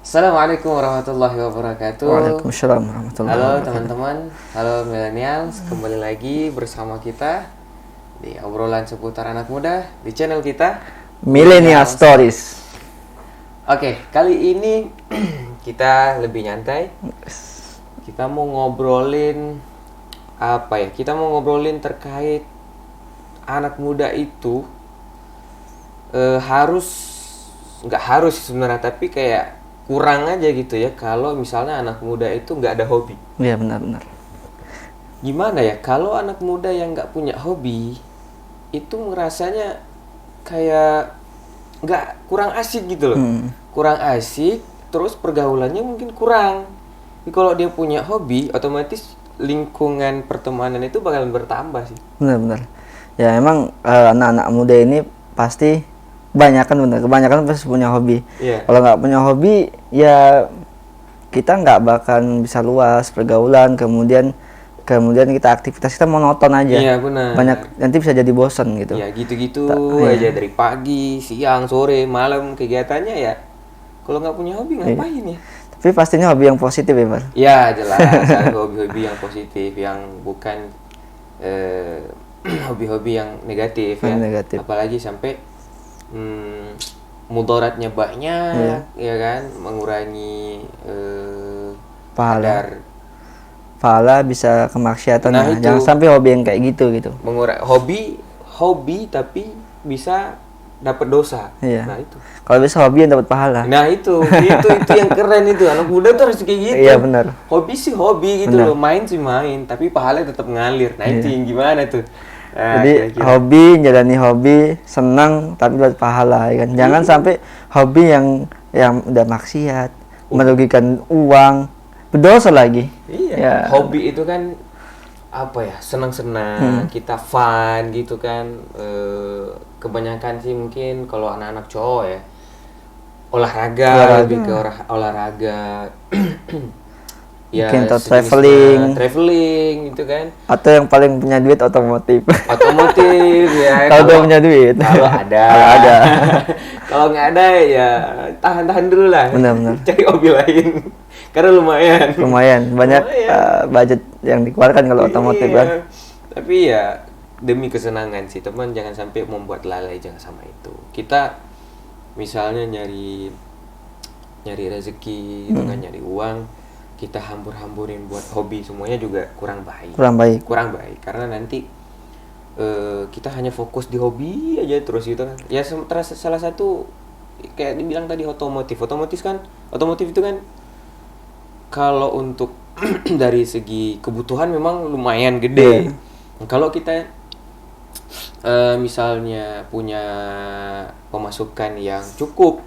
Assalamualaikum warahmatullahi wabarakatuh. Waalaikumsalam warahmatullahi Halo wabarakatuh. teman-teman, halo millennials, kembali lagi bersama kita di obrolan seputar anak muda di channel kita Millennial Stories. Oke, kali ini kita lebih nyantai. Kita mau ngobrolin apa ya? Kita mau ngobrolin terkait anak muda itu nggak harus sebenarnya, tapi kayak kurang aja gitu ya kalau misalnya anak muda itu nggak ada hobi. Iya, benar-benar. Gimana ya kalau anak muda yang nggak punya hobi itu ngerasanya kayak nggak kurang asik gitu loh. Kurang asik, terus pergaulannya mungkin kurang. Tapi kalau dia punya hobi, otomatis lingkungan pertemanan itu bakalan bertambah sih. Benar-benar. Ya emang anak-anak muda ini pasti kebanyakan pasti punya hobi. Iya. Kalau nggak punya hobi, ya kita nggak bakal bisa luas pergaulan, kemudian aktivitas kita monoton aja. Iya, benar. Nanti bisa jadi bosan gitu. Ya gitu-gitu aja dari pagi, siang, sore, malam kegiatannya ya. Kalau nggak punya hobi ngapain ya? Tapi pastinya hobi yang positif ya, Pak. Ya jelas, ada hobi-hobi yang positif, yang bukan hobi-hobi yang negatif ya. Negatif. Apalagi sampai mudaratnya banyak, ya kan, mengurangi kadar pahala, bisa kemaksiatan. Nah, Jangan sampai hobi yang kayak gitu. hobi tapi bisa dapat dosa. Iya. Nah itu. Kalau bisa hobi yang dapat pahala. Nah itu yang keren itu, anak muda tuh harus kayak gitu. Iya, benar. Hobi sih hobi gitu loh, main sih main, tapi pahalanya tetap ngalir. Nah itu yang gimana tuh? Nah, Jadi kira-kira. hobi, jalani hobi, senang tapi dapat pahala, ya kan. Jangan sampai hobi yang udah maksiat, merugikan uang, berdosa lagi. Iya. Ya. Hobi itu kan apa ya? Senang-senang, kita fun gitu kan. Kebanyakan sih mungkin kalau anak-anak cowok ya olahraga. Lebih ke olahraga. Ya, Mungkin atau traveling gitu kan. Atau yang paling punya duit otomotif. Ya. Kalau udah punya duit. Kalau ada. Kalau nggak ada ya tahan dulu lah. Benar-benar. Cari hobi lain. Karena lumayan Banyak budget yang dikeluarkan kalau otomotif kan. Tapi ya demi kesenangan sih teman, jangan sampai membuat lalai jangan sama itu. Kita misalnya nyari rezeki dengan nyari uang, kita hambur-hamburin buat hobi semuanya juga kurang baik karena nanti kita hanya fokus di hobi aja terus gitu kan. Ya salah satu kayak dibilang tadi otomotif itu kan kalau untuk dari segi kebutuhan memang lumayan gede. Kalau kita misalnya punya pemasukan yang cukup,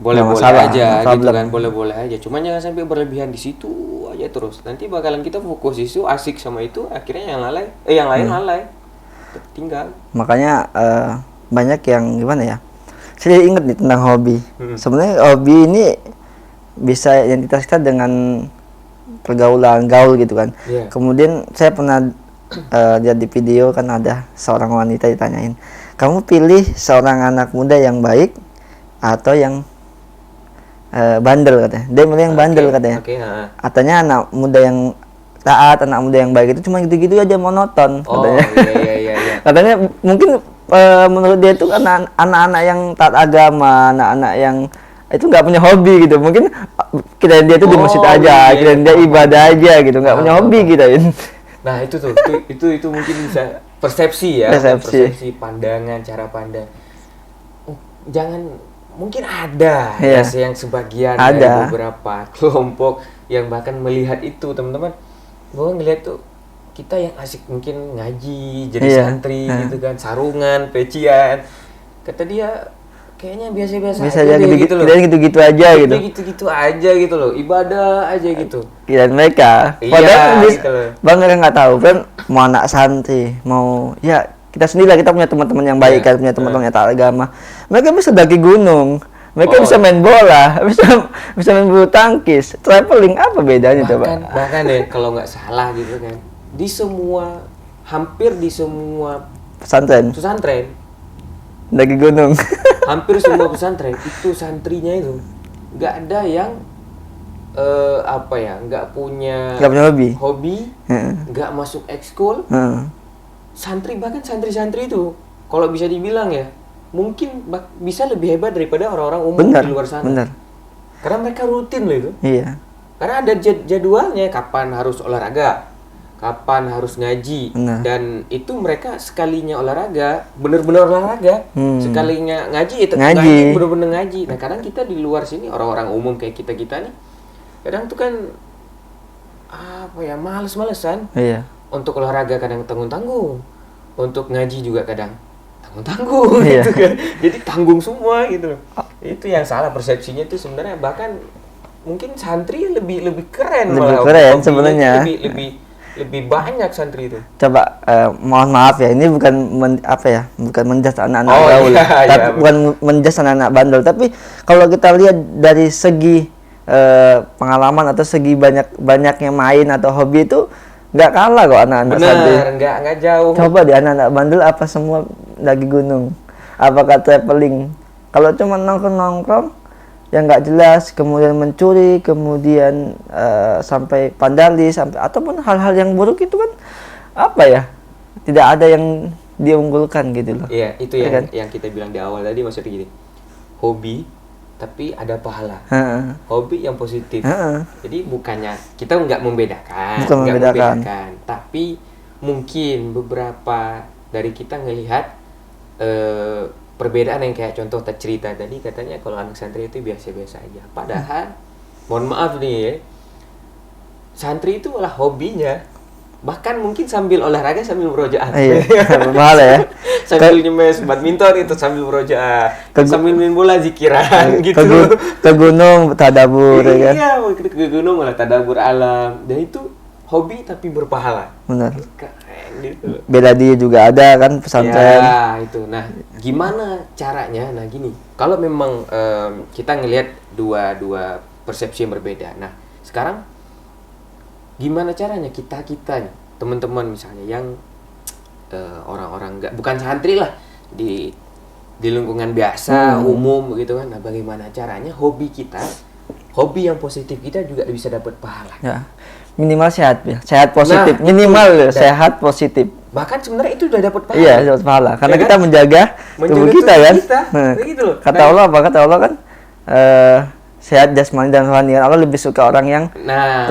boleh-boleh aja gitu kan, boleh-boleh aja. Cuman jangan sampai berlebihan di situ aja terus. Nanti bakalan kita fokus di situ, asik sama itu, akhirnya yang lain lalai. Tinggal. Makanya banyak yang gimana ya? Saya ingat nih tentang hobi. Sebenarnya hobi ini bisa identitas kita dengan gaul gitu kan. Yeah. Kemudian saya pernah lihat di video kan, ada seorang wanita ditanyain, kamu pilih seorang anak muda yang baik atau yang bandel katanya. Dia milih yang bandel katanya. Katanya anak muda yang taat, anak muda yang baik itu cuma gitu-gitu aja, monoton katanya. Iya. Katanya mungkin menurut dia itu karena anak-anak yang taat agama, anak-anak yang itu nggak punya hobi gitu. Mungkin kirain dia tuh di masjid aja, kirain dia ibadah aja gitu, nggak punya hobi kirain. Nah itu tuh, itu mungkin bisa persepsi ya, persepsi pandangan, cara pandang. Mungkin ada yang sebagian dari beberapa kelompok yang bahkan melihat itu, teman-teman. Gue ngeliat tuh kita yang asik mungkin ngaji, jadi santri gitu kan, sarungan, pecian. Kata dia kayaknya biasa-biasa aja gitu loh. Gitu-gitu aja gitu. Gitu-gitu aja gitu loh, ibadah aja gitu. Kirain mereka. Padahal gitu Bang nggak tahu kan, mau anak santri, mau ya kita sendiri lah, kita punya teman-teman yang baik kan, punya teman-teman yang taat agama. Mereka bisa daki gunung, mereka bisa main bola, bisa main bulu tangkis, traveling, apa bedanya coba? Bahkan ya kalau nggak salah gitu kan, hampir di semua pesantren daki gunung. Hampir semua pesantren itu santrinya itu nggak ada yang nggak punya hobi, nggak masuk ekskul. Santri, bahkan santri-santri itu kalau bisa dibilang ya mungkin bisa lebih hebat daripada orang-orang umum di luar sana. Benar. Karena mereka rutin loh itu. Iya. Karena ada jadwalnya, kapan harus olahraga, kapan harus ngaji. Dan itu mereka sekalinya olahraga, bener-bener olahraga. Sekalinya ngaji itu ngaji, bener-bener ngaji. Nah kadang kita di luar sini orang-orang umum kayak kita nih, kadang tuh kan males-malesan. Iya. Untuk olahraga kadang tanggung-tanggung, untuk ngaji juga kadang tanggung gitu kan. Jadi tanggung semua gitu loh. Itu yang salah persepsinya itu sebenarnya. Bahkan mungkin santri lebih keren sebenarnya. Lebih banyak santri itu. Coba mohon maaf ya, ini bukan bukan menjas anak-anak gaul. Bukan menjas anak-anak bandel, tapi kalau kita lihat dari segi pengalaman atau segi banyaknya main atau hobi itu nggak kalah kok anak-anak santri. Nggak jauh. Coba di anak-anak bandel apa semua daki gunung, apakah traveling. Kalau cuma nongkrong yang nggak jelas, kemudian mencuri, kemudian sampai vandalis, ataupun hal-hal yang buruk itu kan tidak ada yang diunggulkan gitu loh. Iya, itu yang kita bilang di awal tadi, maksudnya gini, hobi tapi ada pahala. Hobi yang positif. Jadi bukannya kita nggak membedakan, tapi mungkin beberapa dari kita ngelihat perbedaan yang kayak contoh cerita tadi, katanya kalau anak santri itu biasa-biasa aja. Padahal mohon maaf nih ya, santri itu malah hobinya bahkan mungkin sambil olahraga sambil murojaah. Mahal ya. Sambil nyemes badminton itu sambil murojaah, sambil main bola zikiran gitu. Ke gunung tadabur ya kan. Iya, ke gunung malah tadabur alam. Dan itu hobi tapi berpahala. Benar. Keren gitu. Bela diri juga ada kan pesantren. Ya, itu. Nah, gimana caranya? Nah, gini. Kalau memang kita ngelihat dua persepsi yang berbeda. Nah, sekarang gimana caranya kita nih, teman-teman misalnya yang orang-orang bukan santri lah, di lingkungan biasa umum gitu kan. Nah, bagaimana caranya hobi yang positif kita juga bisa dapat pahala. Ya. Minimal sehat positif. Sehat positif. Bahkan sebenarnya itu udah dapat pahala. Iya, dapat pahala. Karena kita menjaga tubuh kita kan. Gitu loh. Kata Allah kan sehat jasmani dan rohani. Allah lebih suka orang yang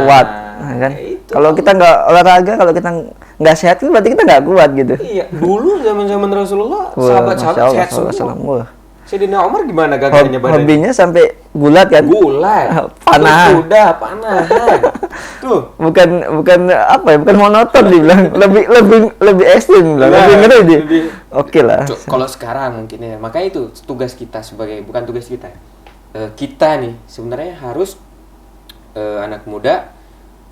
kuat. Kan? Kalau kita nggak olahraga, kalau kita nggak sehat, itu berarti kita nggak kuat gitu. Iya. Dulu zaman Rasulullah, sahabat-sahabat sehat semua. Sayyidina Umar gimana gagahnya badannya? Hobinya sampai gulat kan? Gulat. Panahan. Udah panahan. Tuh. Bukan monoton dibilang, lebih ekstrim lah, lebih ngeri dia. Oke lah. Kalau sekarang mungkin ya, makanya itu tugas kita bukan tugas kita. Kita nih sebenarnya harus anak muda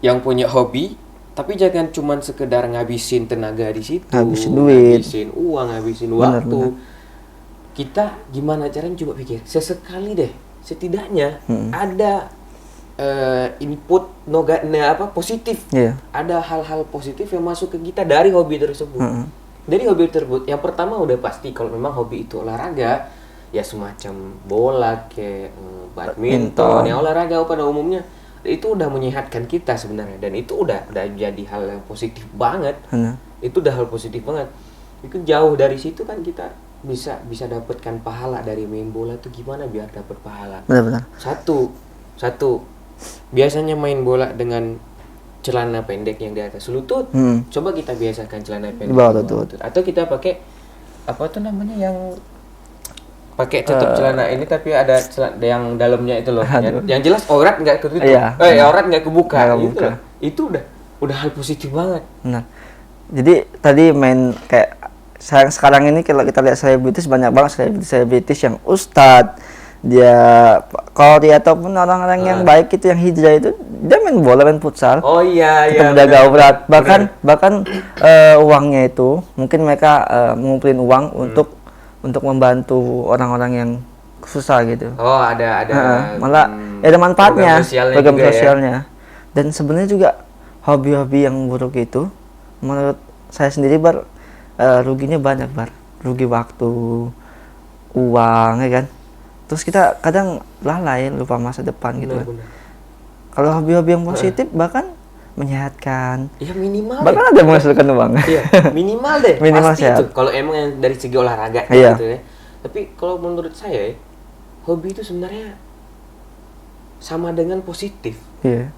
yang punya hobi, tapi jangan cuma sekedar ngabisin tenaga di situ, ngabisin duit, ngabisin uang, ngabisin waktu. Kita gimana caranya, coba pikir sesekali deh, setidaknya ada input positif. Ada hal-hal positif yang masuk ke kita dari hobi tersebut. Dari hobi tersebut, yang pertama udah pasti kalau memang hobi itu olahraga, ya semacam bola kayak badminton, yang olahraga pada umumnya, itu udah menyehatkan kita sebenarnya, dan itu udah jadi hal yang positif banget. Itu udah hal positif banget. Itu jauh dari situ kan kita bisa dapatkan pahala dari main bola tuh. Gimana biar dapat pahala? Benar. Satu biasanya main bola dengan celana pendek yang di atas lutut. Coba kita biasakan celana pendek di bawah lutut. Atau kita pakai yang pakai tutup celana ini tapi ada yang dalamnya itu loh. Yang jelas aurat nggak ketutup. Aurat nggak kebuka. Gitu. Itu udah hal positif banget. Nah, jadi tadi main kayak sekarang ini kalau kita lihat selebritis, banyak banget selebritis yang ustadz, dia Qori ataupun orang-orang yang baik itu, yang hijrah itu, dia main bola, main futsal. Oh iya. Menjaga aurat. Bahkan uangnya itu mungkin mereka mengumpulin uang untuk membantu orang-orang yang susah gitu. Oh, ada malah ada manfaatnya, program Ya. sosialnya. Dan sebenarnya juga hobi-hobi yang buruk itu menurut saya sendiri ruginya banyak, Bar. Rugi waktu, uang, ya kan. Terus kita kadang lalai, lupa masa depan gitu kan. Kalau hobi-hobi yang positif bahkan menyehatkan. Ya minimal. Bahkan ada menghasilkan uang. Iya, minimal deh. Minimal pasti sehat. itu. Kalau emang yang dari segi olahraga Iya. gitu ya. Tapi kalau menurut saya, hobi itu sebenarnya sama dengan positif. Iya.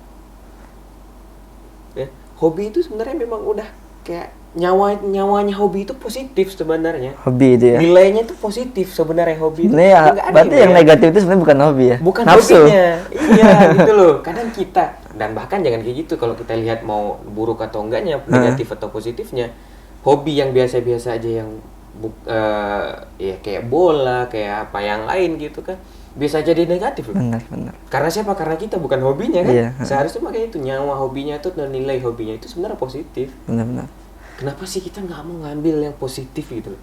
Ya, hobi itu sebenarnya memang udah kayak nyawanya hobi itu positif sebenarnya. Hobi itu ya. Nilainya itu positif sebenarnya hobi. Ini ya, berarti yang negatif itu sebenarnya bukan hobi ya. Bukan nafsu. hobinya. Iya, gitu loh. Kadang kita, dan bahkan jangan kayak gitu, kalau kita lihat mau buruk atau enggaknya, negatif atau positifnya, hobi yang biasa-biasa aja yang ya kayak bola, kayak apa yang lain gitu kan, bisa jadi negatif loh. Benar. Karena siapa? Karena kita bukan hobinya kan. Iya. Seharusnya makanya itu nyawa hobinya itu dan nilai hobinya itu sebenarnya positif. Benar. Kenapa sih kita nggak mau ngambil yang positif gitu loh?